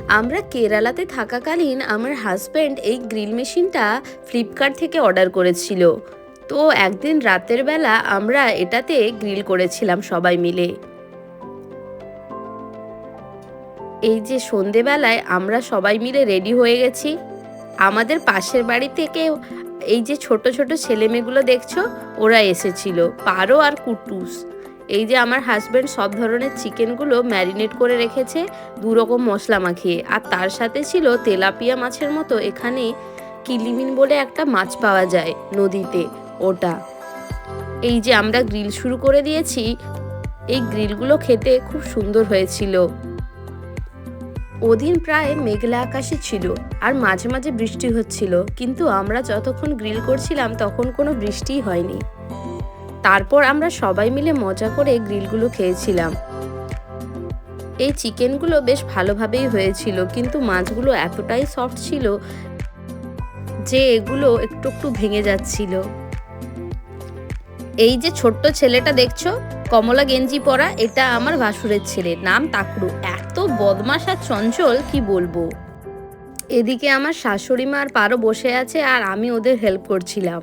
আমরা কেরালাতে থাকাকালীন আমার হাজব্যান্ড এই গ্রিল মেশিনটা ফ্লিপকার্ট থেকে অর্ডার করেছিল। তো একদিন রাতের বেলা আমরা এটাতে গ্রিল করেছিলাম সবাই মিলে। এই যে সন্ধেবেলায় আমরা সবাই মিলে রেডি হয়ে গেছি। আমাদের পাশের বাড়ি থেকে এই যে ছোট ছোট ছেলেমেয়েগুলো দেখছো, ওরা এসেছিল, পারো আর কুটুস। এই যে আমার হাজব্যান্ড সব ধরনের চিকেনগুলো ম্যারিনেট করে রেখেছে 2 রকম মশলা মাখিয়ে, আর তার সাথে ছিল তেলাপিয়া মাছের মতো এখানে কিলিমিন বলে একটা মাছ পাওয়া যায় নদীতে, ওটা। এই যে আমরা গ্রিল শুরু করে দিয়েছি। এই গ্রিলগুলো খেতে খুব সুন্দর হয়েছিল। ওদিন প্রায় মেঘলা আকাশে ছিল আর মাঝে মাঝে বৃষ্টি হচ্ছিল, কিন্তু আমরা যতক্ষণ গ্রিল করছিলাম তখন কোনো বৃষ্টিই হয়নি। তারপর আমরা সবাই মিলে মজা করে গ্রিলগুলো খেয়েছিলাম। এই চিকেনগুলো বেশ ভালোভাবেই হয়েছিল, কিন্তু মাছগুলো এতটাই সফট ছিল যে এগুলো একটু একটু ভেঙে যাচ্ছিল। এই যে ছোট্ট ছেলেটা দেখছো, কমলা গেঞ্জি পরা, এটা আমার ভাসুরের ছেলে, নাম তাকরু। এত বদমাশ আর চঞ্চল কি বলবো। এদিকে আমার শাশুড়ি মা আর পারো বসে আছে আর আমি ওদের হেল্প করছিলাম।